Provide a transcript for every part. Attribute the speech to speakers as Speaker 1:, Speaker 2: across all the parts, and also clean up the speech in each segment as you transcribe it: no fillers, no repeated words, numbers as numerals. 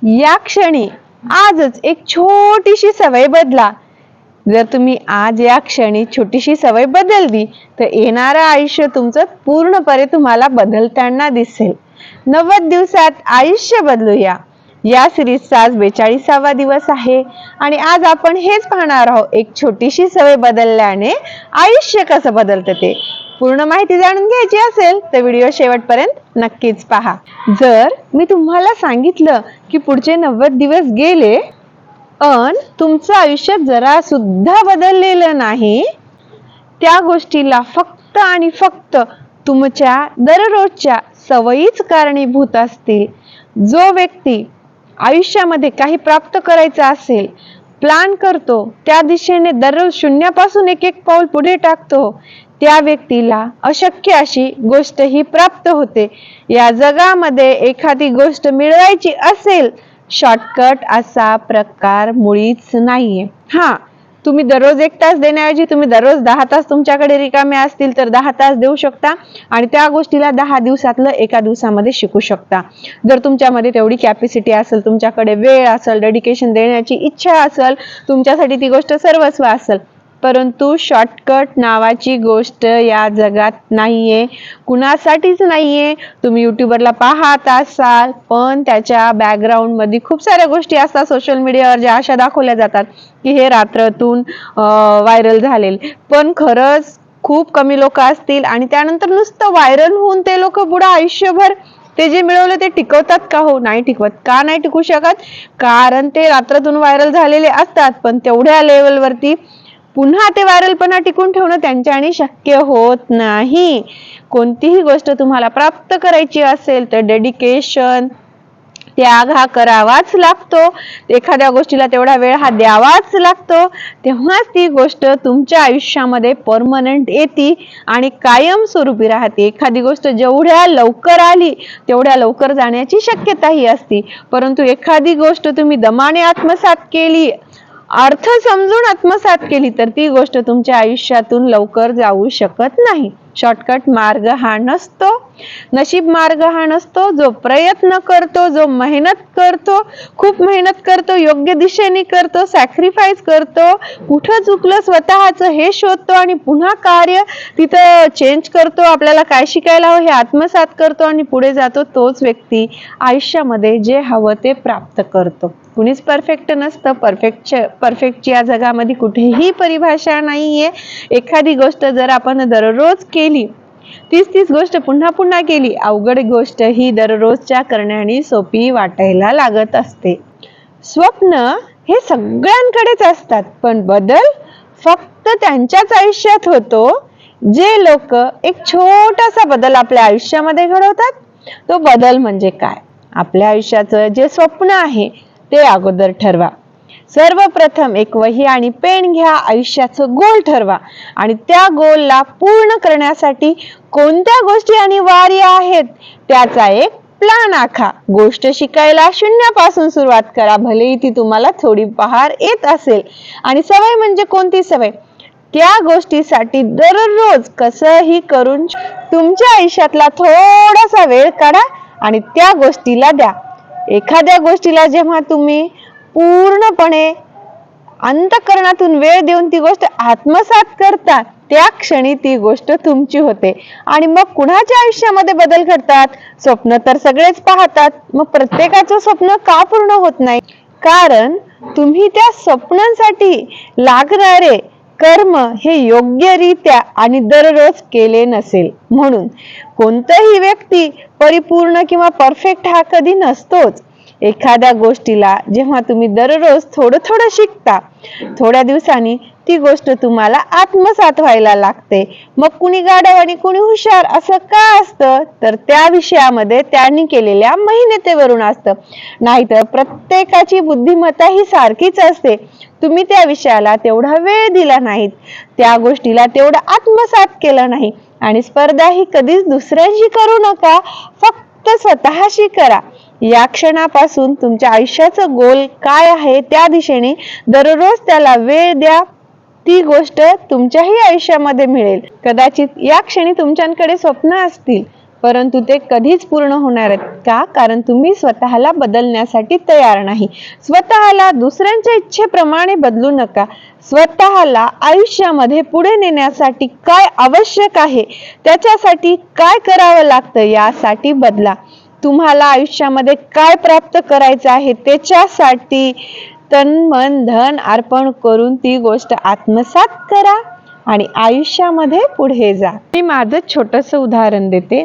Speaker 1: या क्षणी आजच एक छोटीशी सवय बदला. जर तुम्ही आज या क्षणी छोटीशी सवय बदलली तर येणारं आयुष्य तुमचं पूर्णपणे तुम्हाला बदलताना दिसेल. 90 दिवसात आयुष्य बदलूया या सिरीजचा आज 42वा दिवस आहे आणि आज आपण हेच पाहणार आहोत, एक छोटीशी सवय बदलल्याने आयुष्य कसं बदलतं ते. पूर्ण माहिती जाणून घ्यायची असेल तर व्हिडिओ शेवटपर्यंत नक्कीच पहा. जर मी तुम्हाला सांगितलं की पुढचे 90 दिवस गेले पण तुमचं आयुष्य जरा सुद्धा बदललेलं नाही, त्या गोष्टीला फक्त आणि फक्त तुमच्या दररोजच्या सवयीच कारणीभूत असतील. जो व्यक्ती आयुष्यामध्ये काही प्राप्त करायचं असेल, प्लॅन करतो, त्या दिशेने दररोज शून्यापासून एक एक पाऊल पुढे टाकतो, त्या व्यक्तीला अशक्य अशी गोष्ट ही प्राप्त होते. या जगामध्ये एखादी गोष्ट मिळवायची असेल, शॉर्टकट असा प्रकार मुळीच नाहीये. तुम्ही दररोज 1 तास देण्याऐवजी तुम्ही दररोज 10 तास तुमच्याकडे रिकामे असतील तर 10 तास देऊ शकता आणि त्या गोष्टीला 10 दिवसातलं एका दिवसामध्ये शिकू शकता. जर तुमच्यामध्ये तेवढी कॅपॅसिटी असेल, तुमच्याकडे वेळ असेल, डेडिकेशन देण्याची इच्छा असेल, तुमच्यासाठी ती गोष्ट सर्वस्व असेल. परंतु शॉर्टकट नावाची गोष्ट या जगात नाहीये, कुणासाठीच नाहीये. तुम्ही युट्यूबरला पाहत असाल पण त्याच्या बॅकग्राऊंड मध्ये खूप साऱ्या गोष्टी असतात सोशल मीडियावर ज्या अशा दाखवल्या जातात की हे रात्रातून व्हायरल झालेले, पण खरंच खूप कमी लोक असतील आणि त्यानंतर नुसतं व्हायरल होऊन ते लोक पुढे आयुष्यभर ते जे मिळवलं ते टिकवतात का? हो, नाही टिकवत. का नाही टिकू शकत? कारण ते रात्रातून व्हायरल झालेले असतात पण तेवढ्या लेवलवरती पुन्हा ते व्हायरलपणा टिकून ठेवणं त्यांच्याने शक्य होत नाही. कोणतीही गोष्ट तुम्हाला प्राप्त करायची असेल तर डेडिकेशन, त्याग हा करावाच लागतो. एखाद्या गोष्टीला तेवढा वेळ हा द्यावाच लागतो. तेव्हाच ती गोष्ट तुमच्या आयुष्यामध्ये परमनंट येते आणि कायमस्वरूपी राहते. एखादी गोष्ट जेवढ्या लवकर आली तेवढ्या लवकर जाण्याची शक्यताही असते, परंतु एखादी गोष्ट तुम्ही दमाने आत्मसात केली, अर्थ समजून आत्मसात केली तर ती गोष्ट तुमच्या आयुष्यातून लवकर जाऊ शकत नाही. शॉर्टकट मार्ग हा नसतो, नशीब मार्ग हा नसतो. जो प्रयत्न करतो, जो मेहनत करतो, खूप मेहनत करतो, योग्य दिशेने करतो, सॅक्रिफाईस करतो, कुठं चुकलं स्वतःचं हे शोधतो आणि पुन्हा कार्य तिथं चेंज करतो, आपल्याला काय शिकायला हवं हे आत्मसात करतो आणि पुढे जातो, तोच व्यक्ती आयुष्यामध्ये जे हवं ते प्राप्त करतो. कुणीच परफेक्ट नसतं. परफेक्टची या जगामध्ये कुठेही परिभाषा नाहीये. एखादी गोष्ट जर आपण दररोज केली, तीच गोष्ट पुन्हा पुन्हा केली, अवघड गोष्ट ही दररोजच्या करण्याने सोपी वाटायला लागत असते. स्वप्न हे सगळ्यांकडेच असतात पण बदल फक्त त्यांच्याच आयुष्यात होतो जे लोक एक छोटासा बदल आपल्या आयुष्यामध्ये घडवतात. तो बदल म्हणजे काय? आपल्या आयुष्याचं जे स्वप्न आहे ते अगोदर ठरवा. सर्वप्रथम एक वही आणि पेन घ्या, आयुष्याचं गोल ठरवा आणि त्या गोलला पूर्ण करण्यासाठी कोणत्या गोष्टी अनिवार्य आहेत त्याचा एक प्लॅन आखा. गोष्ट शिकायला शून्यापासून सुरुवात करा, भलेही ती तुम्हाला थोडी फार येत असेल. आणि सवय म्हणजे कोणती सवय? त्या गोष्टीसाठी दररोज कसंही करून तुमच्या आयुष्यातला थोडासा वेळ काढा आणि त्या गोष्टीला द्या. एखाद्या गोष्टीला जेव्हा तुम्ही पूर्णपणे अंतःकरणातून वेळ देऊन ती गोष्ट आत्मसात करता त्या क्षणी ती गोष्ट तुमची होते आणि मग कुणाच्या आयुष्यामध्ये बदल घडतात? स्वप्न तर सगळेच पाहतात, मग प्रत्येकाचं स्वप्न का पूर्ण होत नाही? कारण तुम्ही त्या स्वप्नांसाठी लागणारे कर्म हे योग्यरित्या आणि दररोज केले नसेल. म्हणून कोणताही व्यक्ती परिपूर्ण किंवा परफेक्ट हा कधी नसतोच. एखाद्या गोष्टीला जेव्हा तुम्ही दररोज थोडं थोडं शिकता, थोड्या दिवसांनी ती गोष्ट तुम्हाला आत्मसात व्हायला लागते. मग कुणी गाढव आणि कुणी हुशार असं का असतं? तर त्या विषयामध्ये त्यांनी केलेल्या मेहनतीवरून असतं. नाहीतर प्रत्येकाची बुद्धिमत्ता ही सारखीच असते. तुम्ही त्या विषयाला तेवढा वेळ दिला नाही, त्या गोष्टीला तेवढं आत्मसात केलं नाही. आणि स्पर्धा ही कधीच दुसऱ्यांशी करू नका, फक्त स्वतःशी करा. या क्षणापासून तुमच्या आयुष्याचं गोल काय आहे त्या दिशेने दररोज त्याला वेळ द्या. ती गोष्ट तुमच्याही आयुष्यामध्ये मिळेल. कदाचित या क्षणी तुमच्याकडे स्वप्न असतील परंतु ते कधीच पूर्ण होणार आहेत का? कारण तुम्ही स्वतःला बदलण्यासाठी तयार नाही. स्वतःला दुसऱ्यांच्या इच्छेप्रमाणे बदलू नका. स्वतःला आयुष्यामध्ये पुढे नेण्यासाठी काय आवश्यक आहे, त्याच्यासाठी काय करावं लागतं यासाठी बदला. तुम्हाला आयुष्यामध्ये काय प्राप्त करायचं आहे त्याच्यासाठी तन मन धन अर्पण करून ती गोष्ट आत्मसात करा आणि आयुष्यामध्ये पुढे जा. मी माझं छोटंसं उदाहरण देते.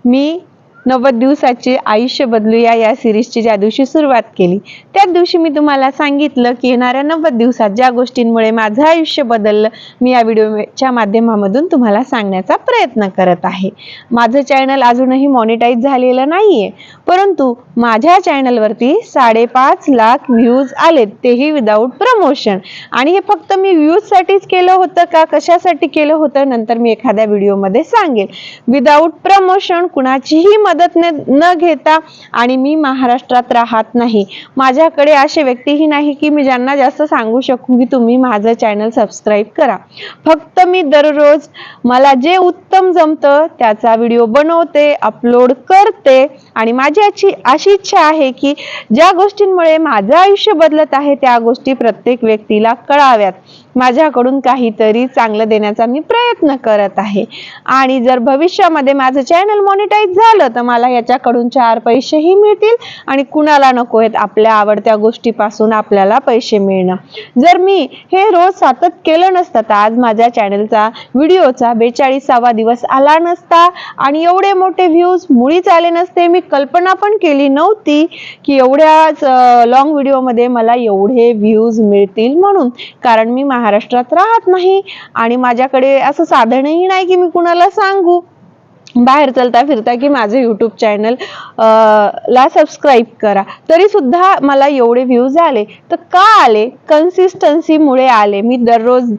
Speaker 1: मी 90 दिवसाचे आयुष्य बदलूया या सिरीजची ज्या दिवशी सुरुवात केली, त्याच दिवशी मी तुम्हाला सांगितलं की येणाऱ्या 90 दिवसात ज्या गोष्टींमुळे माझं आयुष्य बदललं, मी या व्हिडिओच्या माध्यमामधून तुम्हाला सांगण्याचा प्रयत्न करत आहे. माझं चॅनल अजूनही मॉनिटाईज झालेलं नाहीये, परंतु माझ्या चॅनलवरती 5.5 लाख व्ह्यूज आलेत, तेही विदाऊट प्रमोशन. आणि हे फक्त मी व्ह्यूज साठीच केलं होतं का, कशासाठी केलं होतं, नंतर मी एखाद्या व्हिडिओमध्ये सांगेल. विदाऊट प्रमोशन, कुणाचीही मदत न घेता. आणि मी महाराष्ट्रात राहत नाही. माझ्याकडे असे व्यक्तीही नाही की मी ज्यांना जास्त सांगू शकू की तुम्ही माझं चॅनल सबस्क्राईब करा. फक्त मी दररोज मला जे उत्तम जमतं त्याचा व्हिडिओ बनवते, अपलोड करते. आणि माझी अशी इच्छा आहे की ज्या गोष्टींमुळे माझं आयुष्य बदलत आहे त्या गोष्टी प्रत्येक व्यक्तीला कळाव्यात. माझ्याकडून काहीतरी चांगलं देण्याचा मी प्रयत्न करत आहे. आणि जर भविष्यामध्ये माझं चॅनल मॉनिटाईज झालं तर मला याच्याकडून 4 पैसेही मिळतील. आणि कुणाला नको आहेत आपल्या आवडत्या गोष्टीपासून आपल्याला पैसे मिळणं. जर मी हे रोज सातत केलं नसतं तर आज माझ्या चॅनलचा व्हिडिओचा 42वा दिवस आला नसता आणि एवढे मोठे व्ह्यूज मुळीच आले नसते. मी कल्पना पण केली नव्हती की एवढ्याच लॉंग व्हिडिओमध्ये मला एवढे व्ह्यूज मिळतील म्हणून. कारण मी महाराष्ट्रात राहत नाही आणि माझ्याकडे असं साधनही नाही की मी कुणाला सांगू बाहेर चलता फिरता की माझे युट्यूब चॅनल ला सबस्क्राईब करा. तरी सुद्धा मला एवढे व्ह्यूज आले. तर का आले? कन्सिस्टन्सीमुळे आले. मी दररोज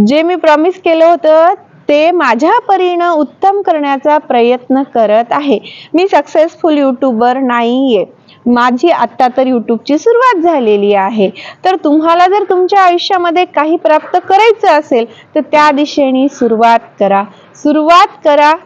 Speaker 1: जे मी प्रॉमिस केलं होतं ते माझ्या परीने उत्तम करण्याचा प्रयत्न करत आहे. मी सक्सेसफुल युट्यूबर नाहीये. माझी आता तर युट्यूबची सुरुवात झालेली आहे. तर तुम्हाला जर तुमच्या आयुष्यामध्ये काही प्राप्त करायचं असेल तर त्या दिशेने सुरुवात करा.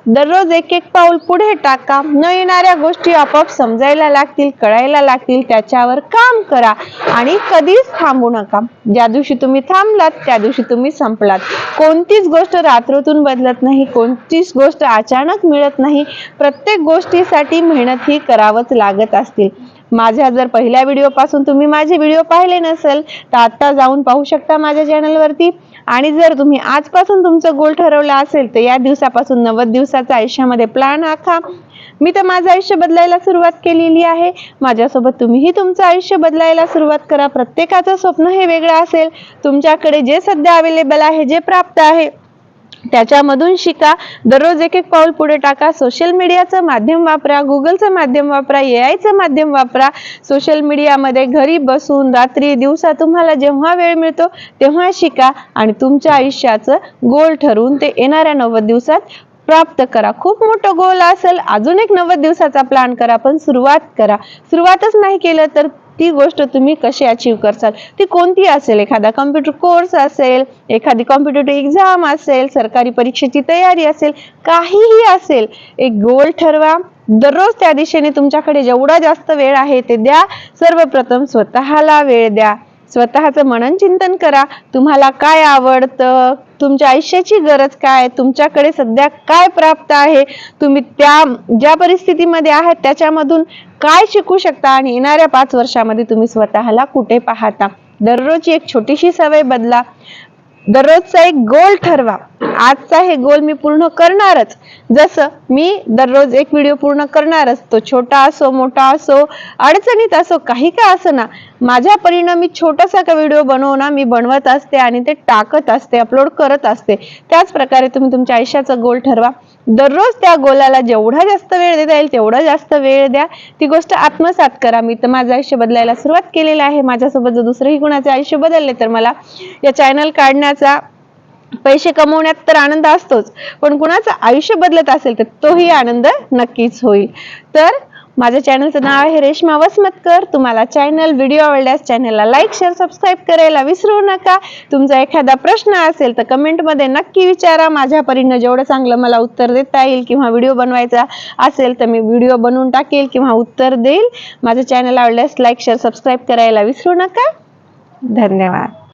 Speaker 1: दररोज एक पाऊल पुढे टाका. न येणाऱ्या गोष्टी आपोआप समजायला लागतील, कळायला लागतील. त्याच्यावर काम करा आणि कधीच थांबू नका. ज्या दिवशी तुम्ही थांबलात त्या दिवशी तुम्ही संपलात. कोणतीच गोष्ट रात्रीतून बदलत नाही, कोणतीच गोष्ट अचानक मिळत नाही. प्रत्येक गोष्टीसाठी मेहनत ही करावंच लागत असतील. माझ्या जर पहिल्या व्हिडिओ पासून तुम्ही माझे व्हिडिओ पाहिले नसेल तर आता जाऊन पाहू शकता माझ्या चॅनलवरती. आणि जर तुम्ही आजपासून तुमचं गोल ठरवला असेल तर या दिवसापासून 90 दिवसाचा आयुष्यामध्ये प्लॅन आखा. मी तर माझं आयुष्य बदलायला सुरुवात केलेली आहे. माझ्यासोबत तुम्हीही तुमचं आयुष्य बदलायला सुरुवात करा. प्रत्येकाचं स्वप्न हे वेगळं असेल. तुमच्याकडे जे सध्या अवेलेबल आहे, जे प्राप्त आहे त्याच्यामधून शिका. दररोज एक पाऊल पुढे टाका. सोशल मीडियाचं माध्यम वापरा, गुगलचं माध्यम वापरा, AI चं माध्यम वापरा. सोशल मीडियामध्ये घरी बसून रात्री दिवसा तुम्हाला जेव्हा वेळ मिळतो तेव्हा शिका आणि तुमच्या आयुष्याचं गोल ठरवून ते येणाऱ्या 90 दिवसात प्राप्त करा. खूप मोठं गोल असेल, अजून एक 90 दिवसाचा प्लॅन करा, पण सुरुवात करा. सुरुवातच नाही केलं तर ती गोष्ट तुम्ही कशी अचीव करसाल, ती कोणती असेल, एखादा कॉम्प्युटर कोर्स असेल, एखादी कॉम्पिटिटिव्ह एक्झाम असेल, सरकारी परीक्षेची तयारी असेल, काहीही असेल, एक गोल ठरवा. दररोज त्या दिशेने तुमच्याकडे जेवढा जास्त वेळ आहे ते द्या. सर्वप्रथम स्वतःला वेळ द्या. स्वतःचं मनन चिंतन करा. तुम्हाला काय आवडतं, तुमच्या आयुष्याची गरज काय, तुमच्याकडे सध्या काय प्राप्त आहे, तुम्ही त्या ज्या परिस्थितीमध्ये आहात त्याच्यामधून काय शिकू शकता आणि येणाऱ्या 5 वर्षामध्ये तुम्ही स्वतःला कुठे पाहता. दररोजची एक छोटीशी सवय बदला. दररोजचा एक गोल ठरवा. आजचा हे गोल मी पूर्ण करणारच. जसं मी दररोज एक व्हिडिओ पूर्ण करणारच. तो छोटा असो, मोठा असो, अडचणीत असो, काही का असना, माझ्या परीने मी छोटासा का व्हिडिओ बनवणं मी बनवत असते आणि ते टाकत असते, अपलोड करत असते. त्याच प्रकारे तुम्ही तुमच्या आयुष्याचा गोल ठरवा. दररोज त्या गोलाला जेवढा जास्त वेळ देता येईल तेवढा जास्त वेळ द्या. ती गोष्ट आत्मसात करा. मी तर माझं आयुष्य बदलायला सुरुवात केलेलं आहे. माझ्यासोबत जर दुसरंही कुणाचे आयुष्य बदलले तर मला या चॅनल काढण्याचा, पैसे कमवण्यात तर आनंद असतोच, पण कुणाचं आयुष्य बदलत असेल तर तोही आनंद नक्कीच होईल. तर माझ्या चॅनलचं नाव आहे रेश्मा वसमतकर. तुम्हाला चॅनल व्हिडिओ आवडल्यास चॅनलला लाईक शेअर सबस्क्राईब करायला विसरू नका. तुमचा एखादा प्रश्न असेल तर कमेंटमध्ये नक्की विचारा. माझ्या परीनं जेवढं चांगलं मला उत्तर देता येईल किंवा व्हिडिओ बनवायचा असेल तर मी व्हिडिओ बनवून टाकेल किंवा उत्तर देईल. माझं चॅनल आवडल्यास लाईक शेअर सबस्क्राईब करायला विसरू नका. धन्यवाद.